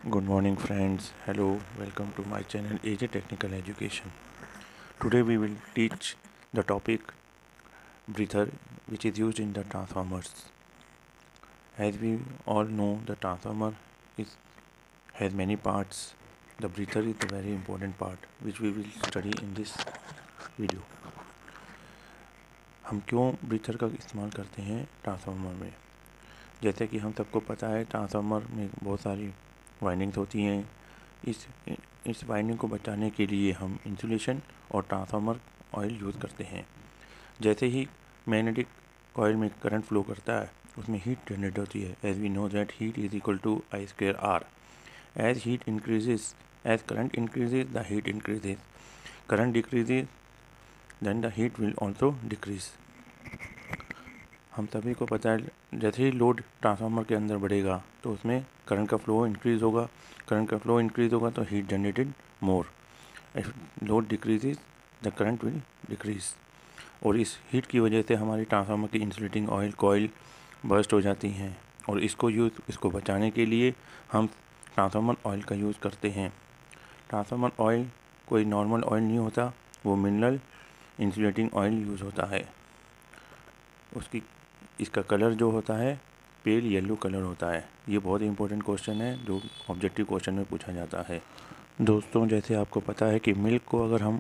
Good morning friends. Hello, welcome to my channel AJ Technical Education. Today we will teach the topic breather which is used in the transformers. As we all know, the transformer has many parts. The breather is the very important part which we will study in this video. हम क्यों breather का इस्तेमाल करते हैं transformer में? जैसे कि हम सबको पता है ट्रांसफार्मर में बहुत सारी वाइंडिंग्स होती हैं। इस वाइंडिंग को बचाने के लिए हम इंसुलेशन और ट्रांसफार्मर ऑयल यूज़ करते हैं। जैसे ही मैग्नेटिक कॉइल में करंट फ्लो करता है उसमें हीट जनरेट होती है। As we know that heat is equal to I square R. As heat increases, as current increases the heat increases, current decreases then the heat will also decrease. हम सभी को पता है जैसे ही लोड ट्रांसफार्मर के अंदर बढ़ेगा तो उसमें करंट का फ्लो इंक्रीज़ होगा। करंट का फ्लो इंक्रीज़ होगा तो heat generated more. If load decreases the current will decrease. और इस हीट की वजह से हमारी ट्रांसफार्मर की इंसुलेटिंग ऑयल कॉइल बर्स्ट हो जाती हैं। और इसको बचाने के लिए हम ट्रांसफार्मर ऑयल का यूज़ करते हैं। ट्रांसफार्मर ऑयल कोई नॉर्मल ऑयल नहीं होता, वो मिनरल इंसुलेटिंग ऑयल यूज़ होता है। इसका कलर जो होता है पेल येलो कलर होता है। ये बहुत ही इंपॉर्टेंट क्वेश्चन है जो ऑब्जेक्टिव क्वेश्चन में पूछा जाता है। दोस्तों, जैसे आपको पता है कि मिल्क को अगर हम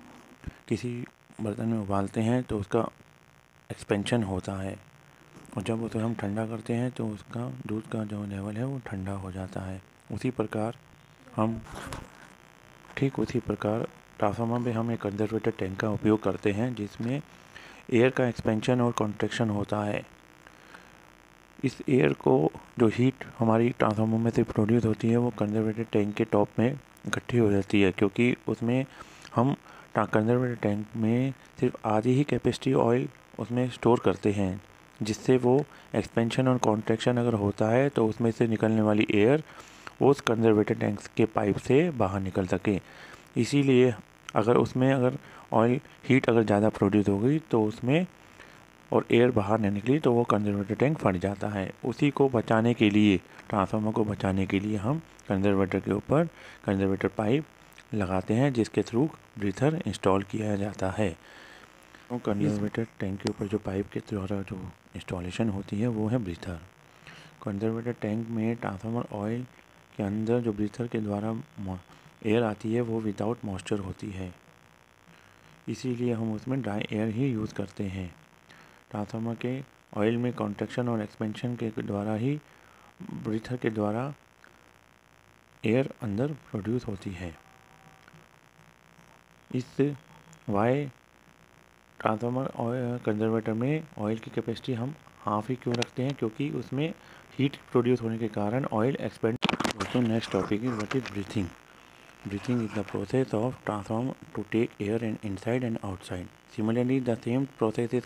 किसी बर्तन में उबालते हैं तो उसका एक्सपेंशन होता है, और जब उसे हम ठंडा करते हैं तो उसका दूध का जो लेवल है वो ठंडा हो जाता है। उसी प्रकार ट्रांसफार्मर में हम एक कंजर्वेटर टैंक का उपयोग करते हैं जिसमें एयर का एक्सपेंशन और कॉन्ट्रैक्शन होता है। इस एयर को जो हीट हमारी ट्रांसफार्मर में से प्रोड्यूस होती है वो कंजर्वेटर टैंक के टॉप में इकट्ठी हो जाती है, क्योंकि उसमें हम कंजर्वेटर टैंक में सिर्फ आधी ही कैपेसिटी ऑयल उसमें स्टोर करते हैं, जिससे वो एक्सपेंशन और कॉन्ट्रैक्शन अगर होता है तो उसमें से निकलने वाली एयर उस कंजर्वेटर टैंक के पाइप से बाहर निकल सके। इसीलिए अगर ऑयल हीट अगर ज़्यादा प्रोड्यूस हो गई तो उसमें और एयर बाहर नहीं निकली तो वो कंजर्वेटर टैंक फट जाता है। उसी को बचाने के लिए, ट्रांसफार्मर को बचाने के लिए हम कंजर्वेटर के ऊपर कंजर्वेटर पाइप लगाते हैं जिसके थ्रू ब्रीथर इंस्टॉल किया जाता है। तो कंजर्वेटर टैंक के ऊपर जो पाइप के द्वारा जो इंस्टॉलेशन होती है वो है ब्रीथर। कंजर्वेटर टैंक में ट्रांसफार्मर ऑयल के अंदर जो ब्रीथर के द्वारा एयर आती है वो विदाउट मॉइस्चर होती है, इसीलिए हम उसमें ड्राई एयर ही यूज़ करते हैं। ट्रांसफार्मर के ऑयल में कॉन्ट्रैक्शन और एक्सपेंशन के द्वारा ही ब्रीथर के द्वारा एयर अंदर प्रोड्यूस होती है। इस वाई ट्रांसफार्मर ऑयल कंजर्वेटर में ऑयल की कैपेसिटी हम हाफ ही क्यों रखते हैं, क्योंकि उसमें हीट प्रोड्यूस होने के कारण ऑयल एक्सपेंड। दोस्तों, next topic is what is breathing. Breathing is the process of transform to take air and inside and outside. Similarly, the same process is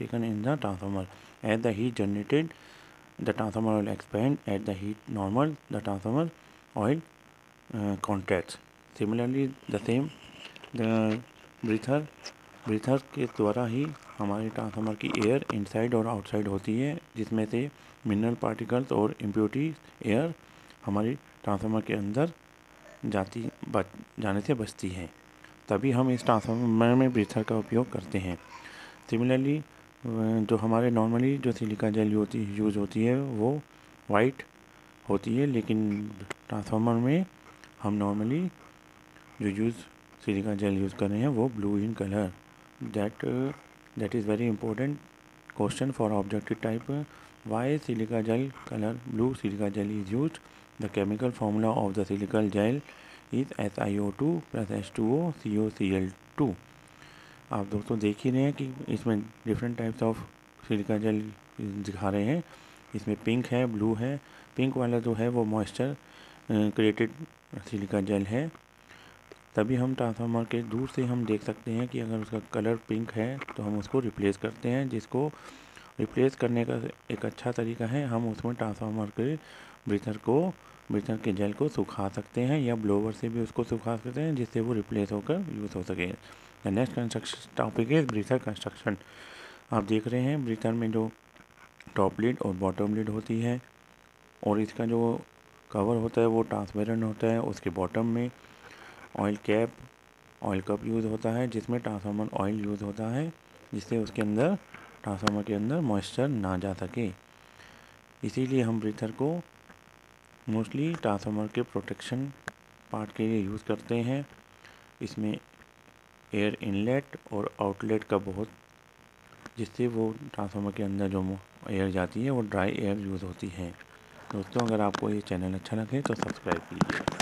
taken in the transformer. As the heat generated, the transformer will expand. At the heat normal, the transformer oil contracts. Similarly, the breather के द्वारा ही हमारे transformer की air inside और outside होती है, जिसमें से mineral particles और इम्प्योरिटी एयर हमारी ट्रांसफार्मर के अंदर जाने से बचती है। तभी हम इस ट्रांसफार्मर में ब्रीथर का उपयोग करते हैं। सिमिलरली, जो हमारे नॉर्मली जो सिलिका जेल यूज़ होती है वो वाइट होती है, लेकिन ट्रांसफार्मर में हम नॉर्मली जो सिलिका जेल यूज़ कर रहे हैं वो blue in colour. That is very important question for objective type. Why silica gel colour blue silica gel is used? The chemical formula of the silicon gel is SiO2 plus H2O COCl2। आप दोस्तों देख ही रहे हैं कि इसमें different types of silica gel दिखा रहे हैं। इसमें पिंक है, ब्लू है। पिंक वाला जो है वो मॉइस्चर क्रिएटेड सिलिका जेल है। तभी हम ट्रांसफार्मर के दूर से हम देख सकते हैं कि अगर उसका कलर पिंक है तो हम उसको रिप्लेस करते हैं। जिसको रिप्लेस करने का एक अच्छा तरीका है, हम उसमें ट्रांसफार्मर के ब्रीथर के जेल को सुखा सकते हैं या ब्लोवर से भी उसको सुखा सकते हैं, जिससे वो रिप्लेस होकर यूज़ हो सके। The next construction topic is breather construction. आप देख रहे हैं ब्रीथर में जो टॉप लिड और बॉटम लिड होती है, और इसका जो कवर होता है वो ट्रांसपेरेंट होता है। उसके बॉटम में oil cap, oil cup use होता है जिसमें ट्रांसफार्मर ऑयल यूज़ होता है, जिससे उसके अंदर ट्रांसफार्मर के अंदर मॉइस्चर ना जा सके। इसीलिए हम ब्रीथर को मोस्टली ट्रांसफार्मर के प्रोटेक्शन पार्ट के लिए यूज़ करते हैं। इसमें एयर इनलेट और आउटलेट का बहुत, जिससे वो ट्रांसफार्मर के अंदर जो एयर जाती है वो ड्राई एयर यूज़ होती है। दोस्तों, अगर आपको ये चैनल अच्छा लगे तो सब्सक्राइब कीजिए।